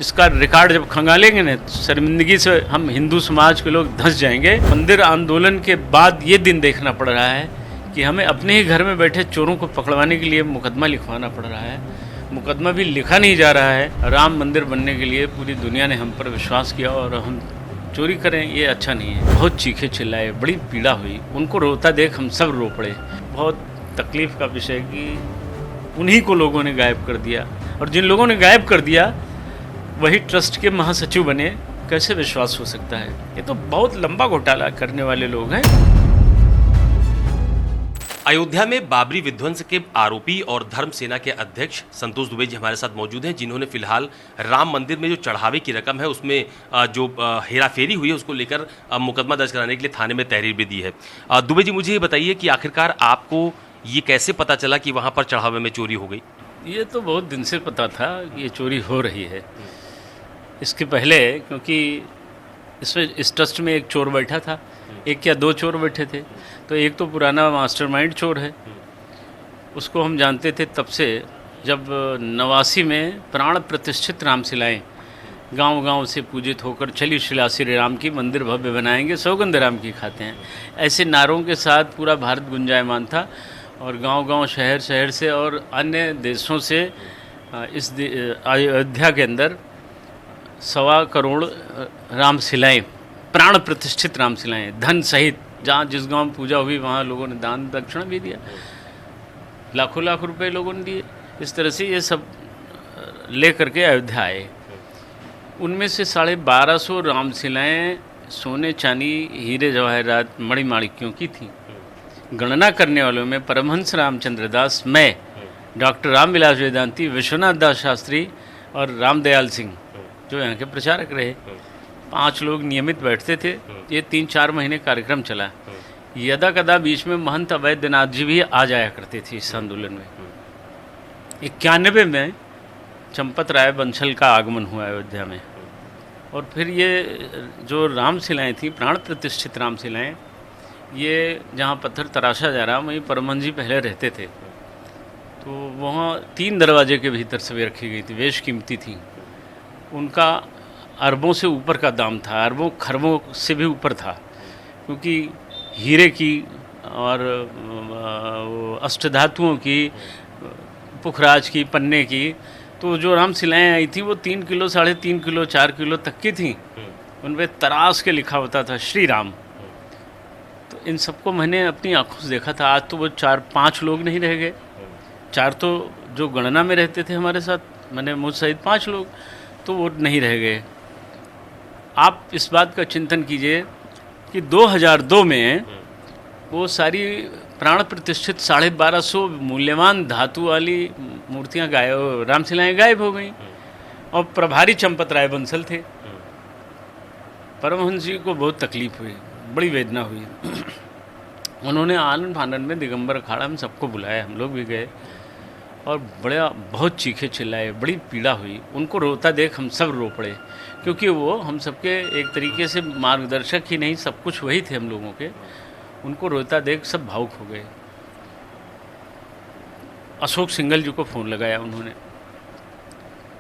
इसका रिकॉर्ड जब खंगालेंगे ना तो शर्मिंदगी से हम हिंदू समाज के लोग धंस जाएंगे। मंदिर आंदोलन के बाद ये दिन देखना पड़ रहा है कि हमें अपने ही घर में बैठे चोरों को पकड़वाने के लिए मुकदमा लिखवाना पड़ रहा है। मुकदमा भी लिखा नहीं जा रहा है। राम मंदिर बनने के लिए पूरी दुनिया ने हम पर विश्वास किया और हम चोरी करें, ये अच्छा नहीं है। बहुत चीखे चिल्लाए, बड़ी पीड़ा हुई, उनको रोता देख हम सब रो पड़े। बहुत तकलीफ का विषय कि उन्हीं को लोगों ने गायब कर दिया, और जिन लोगों ने गायब कर दिया वही ट्रस्ट के महासचिव बने। कैसे विश्वास हो सकता है? ये तो बहुत लंबा घोटाला करने वाले लोग हैं। अयोध्या में बाबरी विध्वंस के आरोपी और धर्म सेना के अध्यक्ष संतोष दुबे जी हमारे साथ मौजूद हैं, जिन्होंने फिलहाल राम मंदिर में जो चढ़ावे की रकम है उसमें जो हेराफेरी हुई है उसको लेकर मुकदमा दर्ज कराने के लिए थाने में तहरीर भी दी है। दुबे जी, मुझे ये बताइए कि आखिरकार आपको ये कैसे पता चला कि वहाँ पर चढ़ावे में चोरी हो गई? ये तो बहुत दिन से पता था कि ये चोरी हो रही है। इसके पहले, क्योंकि इसमें इस ट्रस्ट में एक चोर बैठा था, एक या दो चोर बैठे थे, तो एक तो पुराना मास्टरमाइंड चोर है, उसको हम जानते थे तब से जब 89 में प्राण प्रतिष्ठित रामशिलाएँ गांव-गांव से पूजित होकर चली शिला श्री राम की, मंदिर भव्य बनाएंगे, सौगंध राम की खाते हैं, ऐसे नारों के साथ पूरा भारत गुंजायमान था। और गांव-गांव, शहर-शहर से और अन्य देशों से इस अयोध्या के अंदर 1.25 करोड़ रामशिलाएँ, प्राण प्रतिष्ठित रामशिलाएँ, धन सहित, जहाँ जिस गांव में पूजा हुई वहाँ लोगों ने दान दक्षिणा भी दिया, लाखों लाख रुपए लोगों ने दिए। इस तरह से ये सब ले करके अयोध्या आए। उनमें से 1250 रामशिलाएँ सोने, चांदी, हीरे जवाहरात, मणिमाणिक्यों की थीं। गणना करने वालों में परमहंस रामचंद्र दास, मैं, डॉक्टर रामविलास वेदांती, विश्वनाथ दास शास्त्री और रामदयाल सिंह, जो यहाँ के प्रचारक रहे, 5 लोग नियमित बैठते थे। ये 3-4 महीने कार्यक्रम चला। यदा कदा बीच में महंत अवैधनाथ जी भी आ जाया करते थे इस आंदोलन में। 91 में चंपत राय बंसल का आगमन हुआ अयोध्या में, और फिर ये जो रामशिलाएँ थीं, प्राण प्रतिष्ठित रामशिलाएँ, ये जहाँ पत्थर तराशा जा रहा, वहीं परमहंस जी पहले रहते थे, तो वहाँ 3 दरवाजे के भीतर से वे रखी गई थी, बेशकीमती थी। उनका अरबों से ऊपर का दाम था, अरबों खरबों से भी ऊपर था, क्योंकि हीरे की और अष्टधातुओं की, पुखराज की, पन्ने की, तो जो रामशिलाएँ आई थी वो 3 किलो, 3.5 किलो, 4 किलो तक की थी। उन पर तराश के लिखा होता था श्री राम। तो इन सबको मैंने अपनी आंखों से देखा था। आज तो वो 4-5 लोग नहीं रह गए। 4 तो जो गणना में रहते थे हमारे साथ, मैंने मुझ सहित 5 लोग, तो वो नहीं रह गए। आप इस बात का चिंतन कीजिए कि 2002 में वो सारी प्राण प्रतिष्ठित 1250 मूल्यवान धातु वाली मूर्तियाँ गायब, रामशिलाएँ गायब हो गई, और प्रभारी चंपत राय बंसल थे। परमहंस जी को बहुत तकलीफ हुई, बड़ी वेदना हुई। उन्होंने आनंद फानंद में दिगंबर अखाड़ा में सबको बुलाया, हम लोग भी गए, और बहुत चीखे चिल्लाए, बड़ी पीड़ा हुई। उनको रोता देख हम सब रो पड़े, क्योंकि वो हम सबके एक तरीके से मार्गदर्शक ही नहीं, सब कुछ वही थे हम लोगों के। उनको रोता देख सब भावुक हो गए। अशोक सिंघल जी को फ़ोन लगाया उन्होंने।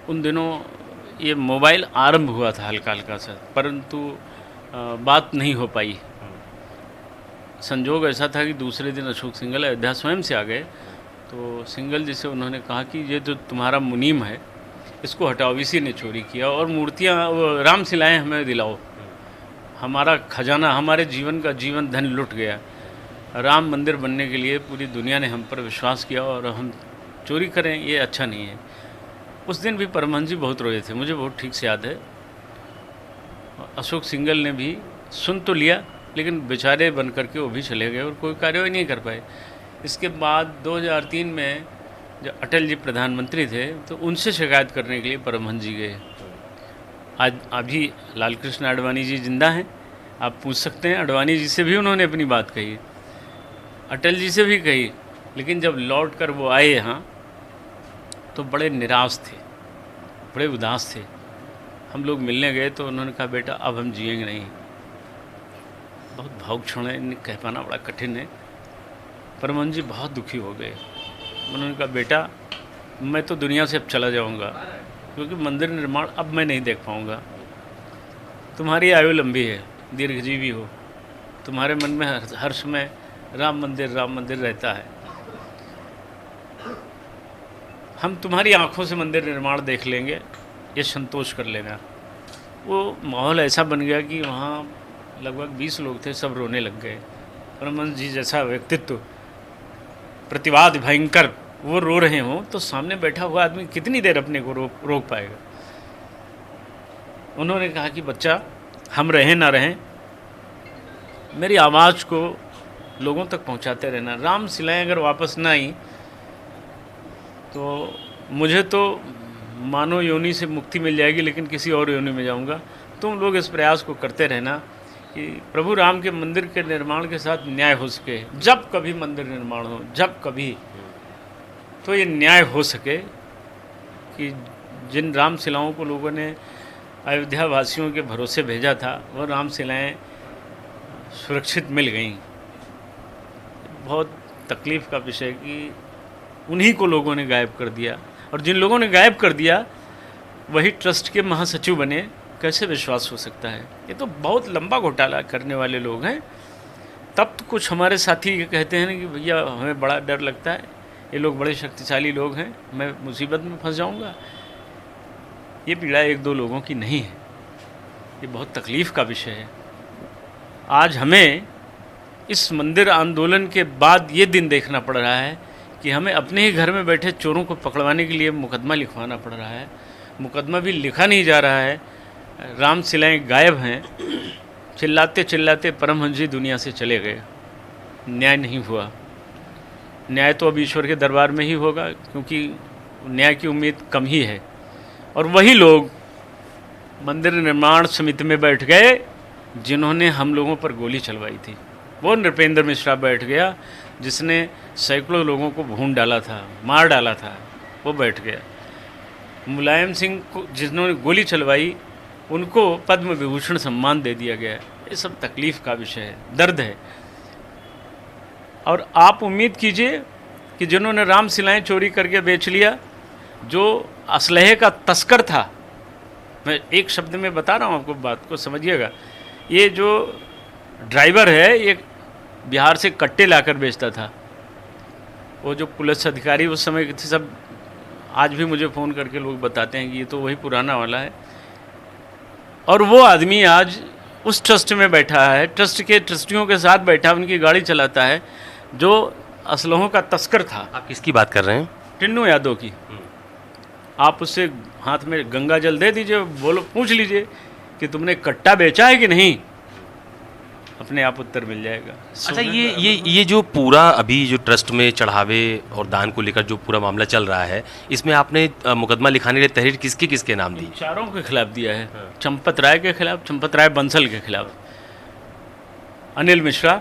उन दिनों ये मोबाइल आरंभ हुआ था हल्का हल्का सा, परंतु बात नहीं हो पाई। संजोग ऐसा था कि दूसरे दिन अशोक सिंघल अयोध्या स्वयं से आ गए, तो सिंघल जी से उन्होंने कहा कि ये जो तुम्हारा मुनीम है इसको हटाओ, इसी ने चोरी किया, और मूर्तियाँ, रामशिलाएँ हमें दिलाओ। हमारा खजाना, हमारे जीवन का जीवन धन लुट गया। राम मंदिर बनने के लिए पूरी दुनिया ने हम पर विश्वास किया और हम चोरी करें, ये अच्छा नहीं है। उस दिन भी परमहंस जी बहुत रोए थे, मुझे बहुत ठीक से याद है। अशोक सिंघल ने भी सुन तो लिया, लेकिन बेचारे बन करके वो भी चले गए और कोई कार्रवाई नहीं कर पाए। इसके बाद 2003 में जब अटल जी प्रधानमंत्री थे, तो उनसे शिकायत करने के लिए परमहंस जी गए। आज अभी लाल कृष्ण आडवाणी जी जिंदा हैं, आप पूछ सकते हैं, आडवाणी जी से भी उन्होंने अपनी बात कही, अटल जी से भी कही, लेकिन जब लौट कर वो आए यहाँ तो बड़े निराश थे, बड़े उदास थे। हम लोग मिलने गए तो उन्होंने कहा, बेटा अब हम जिएंगे नहीं। बहुत भावुक क्षण है, इन्हें कह पाना बड़ा कठिन है। परमहंस जी बहुत दुखी हो गए। उन्होंने कहा, बेटा मैं तो दुनिया से अब चला जाऊंगा, क्योंकि मंदिर निर्माण अब मैं नहीं देख पाऊँगा। तुम्हारी आयु लंबी है, दीर्घजीवी हो, तुम्हारे मन में हर समय राम मंदिर रहता है। हम तुम्हारी आंखों से मंदिर निर्माण देख लेंगे, ये संतोष कर लेना। वो माहौल ऐसा बन गया कि वहाँ लगभग 20 लोग थे, सब रोने लग गए। परमहंस जी जैसा व्यक्तित्व, प्रतिवाद भयंकर, वो रो रहे हों तो सामने बैठा हुआ आदमी कितनी देर अपने को रोक पाएगा। उन्होंने कहा कि बच्चा, हम रहें ना रहें, मेरी आवाज़ को लोगों तक पहुंचाते रहना। राम शिलाएँ अगर वापस ना आई तो मुझे तो मानव योनि से मुक्ति मिल जाएगी, लेकिन किसी और योनि में जाऊंगा। तुम लोग इस प्रयास को करते रहना कि प्रभु राम के मंदिर के निर्माण के साथ न्याय हो सके। जब कभी मंदिर निर्माण हो, जब कभी, तो ये न्याय हो सके कि जिन राम शिलाओं को लोगों ने अयोध्या वासियों के भरोसे भेजा था, वह राम शिलाएँ सुरक्षित मिल गईं। बहुत तकलीफ़ का विषय कि उन्हीं को लोगों ने गायब कर दिया, और जिन लोगों ने गायब कर दिया वही ट्रस्ट के महासचिव बने। कैसे विश्वास हो सकता है? ये तो बहुत लंबा घोटाला करने वाले लोग हैं। तब तो कुछ हमारे साथी ये कहते हैं कि भैया हमें बड़ा डर लगता है, ये लोग बड़े शक्तिशाली लोग हैं, मैं मुसीबत में फंस जाऊंगा। ये पीड़ा एक दो लोगों की नहीं है, ये बहुत तकलीफ़ का विषय है। आज हमें इस मंदिर आंदोलन के बाद ये दिन देखना पड़ रहा है कि हमें अपने ही घर में बैठे चोरों को पकड़वाने के लिए मुकदमा लिखवाना पड़ रहा है। मुकदमा भी लिखा नहीं जा रहा है, राम शिलाएँ गायब हैं। चिल्लाते चिल्लाते परमहंस जी दुनिया से चले गए, न्याय नहीं हुआ। न्याय तो अब ईश्वर के दरबार में ही होगा, क्योंकि न्याय की उम्मीद कम ही है। और वही लोग मंदिर निर्माण समिति में बैठ गए जिन्होंने हम लोगों पर गोली चलवाई थी। वो नृपेंद्र मिश्रा बैठ गया जिसने सैकड़ों लोगों को भून डाला था, मार डाला था, वो बैठ गया। मुलायम सिंह को जिन्होंने गोली चलवाई उनको पद्म विभूषण सम्मान दे दिया गया। ये सब तकलीफ़ का विषय है, दर्द है। और आप उम्मीद कीजिए कि जिन्होंने राम शिलाएँ चोरी करके बेच लिया, जो असलहे का तस्कर था, मैं एक शब्द में बता रहा हूँ आपको, बात को समझिएगा। ये जो ड्राइवर है, ये बिहार से कट्टे लाकर बेचता था। वो जो पुलिस अधिकारी उस समय के थे, सब आज भी मुझे फ़ोन करके लोग बताते हैं कि ये तो वही पुराना वाला है। और वो आदमी आज उस ट्रस्ट में बैठा है, ट्रस्ट के ट्रस्टियों के साथ बैठा, उनकी गाड़ी चलाता है, जो असलहों का तस्कर था। आप किसकी बात कर रहे हैं? टिन्नू यादव की। आप उससे हाथ में गंगा जल दे दीजिए, बोलो, पूछ लीजिए कि तुमने कट्टा बेचा है कि नहीं, अपने आप उत्तर मिल जाएगा। अच्छा, ये जो पूरा अभी जो ट्रस्ट में चढ़ावे और दान को लेकर जो पूरा मामला चल रहा है, इसमें आपने मुकदमा लिखाने के लिए तहरीर किसके नाम दी? चारों के खिलाफ दिया है। चंपत राय के खिलाफ, चंपत राय बंसल के खिलाफ, अनिल मिश्रा,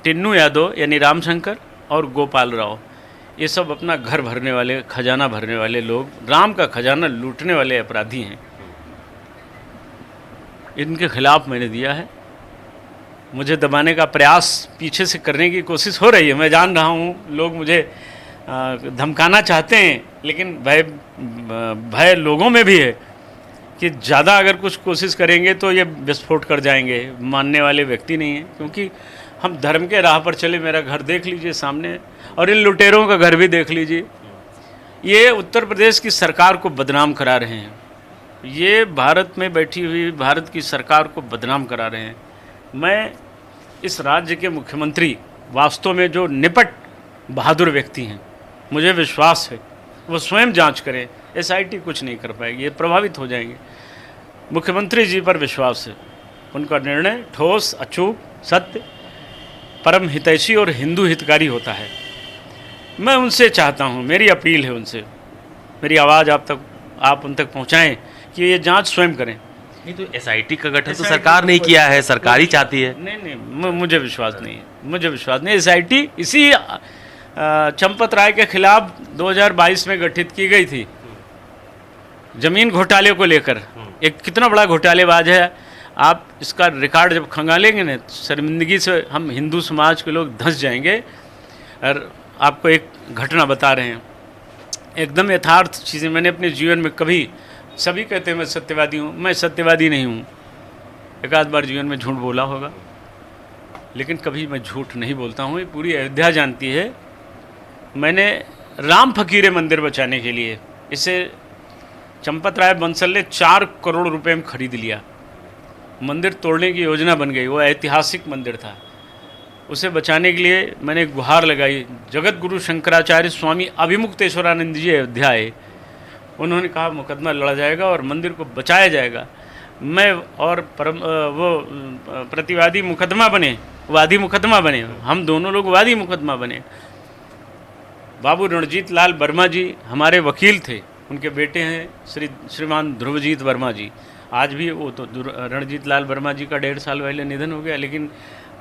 टिन्नू यादव यानी रामशंकर और गोपाल राव, ये सब अपना घर भरने वाले, खजाना भरने वाले लोग, राम का खजाना लूटने वाले अपराधी हैं। इनके खिलाफ मैंने दिया है। मुझे दबाने का प्रयास पीछे से करने की कोशिश हो रही है, मैं जान रहा हूँ। लोग मुझे धमकाना चाहते हैं, लेकिन भय लोगों में भी है कि ज़्यादा अगर कुछ कोशिश करेंगे तो ये विस्फोट कर जाएंगे। मानने वाले व्यक्ति नहीं हैं, क्योंकि हम धर्म के राह पर चले। मेरा घर देख लीजिए सामने, और इन लुटेरों का घर भी देख लीजिए। ये उत्तर प्रदेश की सरकार को बदनाम करा रहे हैं, ये भारत में बैठी हुई भारत की सरकार को बदनाम करा रहे हैं। मैं इस राज्य के मुख्यमंत्री वास्तव में जो निपट बहादुर व्यक्ति हैं, मुझे विश्वास है वो स्वयं जांच करें। एसआईटी कुछ नहीं कर पाएगी, ये प्रभावित हो जाएंगे। मुख्यमंत्री जी पर विश्वास है, उनका निर्णय ठोस, अचूक, सत्य, परम हितैषी और हिंदू हितकारी होता है। मैं उनसे चाहता हूँ, मेरी अपील है उनसे, मेरी आवाज़ आप उन तक पहुँचाएँ कि ये जांच स्वयं करें। नहीं तो एसआईटी का गठन तो सरकार ने किया है, सरकार ही चाहती है। नहीं, मुझे विश्वास नहीं है, मुझे विश्वास नहीं। एसआईटी इसी चंपत राय के खिलाफ 2022 में गठित की गई थी, जमीन घोटाले को लेकर। एक कितना बड़ा घोटालेबाज है, आप इसका रिकॉर्ड जब खंगालेंगे ना, शर्मिंदगी से हम हिंदू समाज के लोग धंस जाएंगे। और आपको एक घटना बता रहे हैं एकदम यथार्थ चीज़ें। मैंने अपने जीवन में कभी, सभी कहते हैं मैं सत्यवादी हूँ, मैं सत्यवादी नहीं हूँ। एक आध बार जीवन में झूठ बोला होगा, लेकिन कभी मैं झूठ नहीं बोलता हूँ। ये पूरी अयोध्या जानती है। मैंने राम फकीरे मंदिर बचाने के लिए, इसे चंपत राय बंसल ने 4 करोड़ रुपए में खरीद लिया। मंदिर तोड़ने की योजना बन गई। वो ऐतिहासिक मंदिर था, उसे बचाने के लिए मैंने एक गुहार लगाई। जगत गुरु शंकराचार्य स्वामी अभिमुक्तेश्वरानंद जी अयोध्या आए। उन्होंने कहा मुकदमा लड़ा जाएगा और मंदिर को बचाया जाएगा। मैं और वो प्रतिवादी मुकदमा बने, वादी मुकदमा बने, हम दोनों लोग वादी मुकदमा बने। बाबू रणजीत लाल वर्मा जी हमारे वकील थे, उनके बेटे हैं श्रीमान ध्रुवजीत वर्मा जी। आज भी वो तो रणजीत लाल वर्मा जी का 1.5 साल पहले निधन हो गया, लेकिन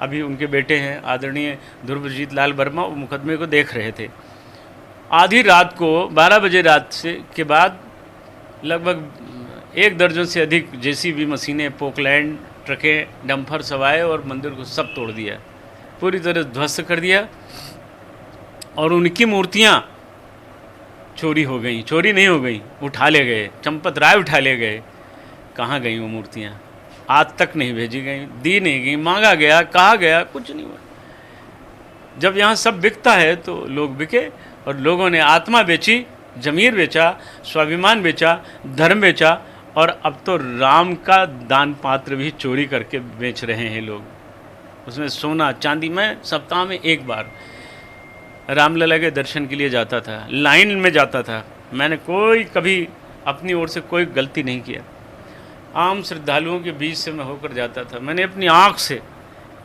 अभी उनके बेटे हैं आदरणीय ध्रुवजीत लाल वर्मा, वो मुकदमे को देख रहे थे। आधी रात को 12 बजे रात से के बाद लगभग 1 दर्जन से अधिक जेसीबी मशीनें, पोकलैंड, ट्रकें, डंपर सब आए और मंदिर को सब तोड़ दिया, पूरी तरह ध्वस्त कर दिया। और उनकी मूर्तियाँ चोरी हो गई, चोरी नहीं हो गई, उठा ले गए, चंपत राय उठा ले गए। कहाँ गई वो मूर्तियाँ? आज तक नहीं भेजी गई, दी नहीं गई, मांगा गया, कहा गया, कुछ नहीं हुआ। जब यहाँ सब बिकता है तो लोग बिके, और लोगों ने आत्मा बेची, जमीर बेचा, स्वाभिमान बेचा, धर्म बेचा, और अब तो राम का दान पात्र भी चोरी करके बेच रहे हैं लोग। उसमें सोना चांदी। मैं सप्ताह में 1 बार रामलला के दर्शन के लिए जाता था, लाइन में जाता था। मैंने कभी अपनी ओर से कोई गलती नहीं किया। आम श्रद्धालुओं के बीच से मैं होकर जाता था। मैंने अपनी आँख से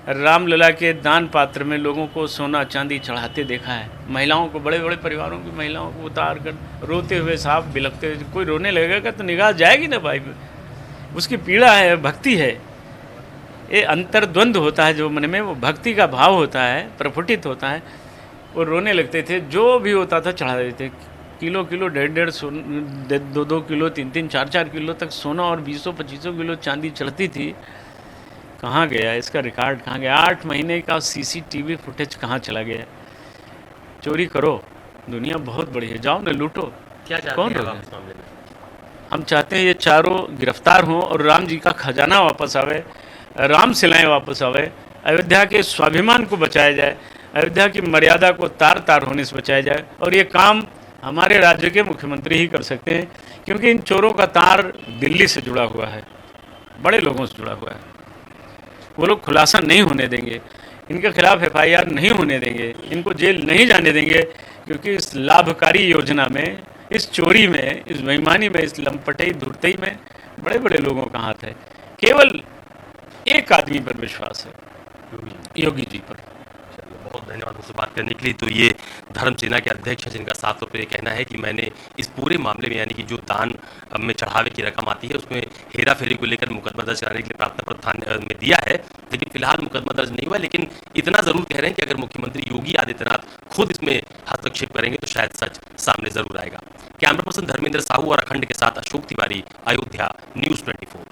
रामलला के दान पात्र में लोगों को सोना चांदी चढ़ाते देखा है। महिलाओं को, बड़े बड़े परिवारों की महिलाओं को उतार कर रोते हुए, साफ बिलखते हुए। कोई रोने लगेगा तो निगाह जाएगी ना भाई, उसकी पीड़ा है, भक्ति है। ये अंतर्द्वंद होता है जो मन में, वो भक्ति का भाव होता है, प्रफुटित होता है। वो रोने लगते थे, जो भी होता था चढ़ा देते। किलो 1.5 2 किलो 3 4 किलो तक सोना और 20-25 किलो चांदी चढ़ती थी। कहाँ गया इसका रिकॉर्ड? कहाँ गया? 8 महीने का सीसीटीवी फुटेज कहाँ चला गया? चोरी करो, दुनिया बहुत बड़ी है, जाओ न लूटो। क्या कौन चाहते हैं होगा? आप इस मामले में? हम चाहते हैं ये चारों गिरफ्तार हों और राम जी का खजाना वापस आवे, राम शिलाएं वापस आवे, अयोध्या के स्वाभिमान को बचाया जाए, अयोध्या की मर्यादा को तार तार होने से बचाया जाए। और ये काम हमारे राज्य के मुख्यमंत्री ही कर सकते हैं, क्योंकि इन चोरों का तार दिल्ली से जुड़ा हुआ है, बड़े लोगों से जुड़ा हुआ है। वो लोग खुलासा नहीं होने देंगे, इनके खिलाफ FIR नहीं होने देंगे, इनको जेल नहीं जाने देंगे, क्योंकि इस लाभकारी योजना में, इस चोरी में, इस बेईमानी में, इस लंपटई धुरतई में बड़े बड़े लोगों का हाथ है। केवल एक आदमी पर विश्वास है, योगी जी पर। बहुत धन्यवाद मुझसे बात करने के लिए। तो ये धर्म सेना के अध्यक्ष हैं, जिनका साफ तौर पर कहना है कि मैंने इस पूरे मामले में, यानी कि जो दान में चढ़ावे की रकम आती है, उसमें हेरा फेरी को लेकर मुकदमा दर्ज कराने के लिए प्रार्थना पत्र थाने में दिया है, लेकिन फिलहाल मुकदमा दर्ज नहीं हुआ। लेकिन इतना जरूर कह रहे हैं कि अगर मुख्यमंत्री योगी आदित्यनाथ खुद इसमें हस्तक्षेप करेंगे तो शायद सच सामने जरूर आएगा। कैमरा पर्सन धर्मेंद्र साहू और अखंड के साथ अशोक तिवारी, अयोध्या, न्यूज़ 24।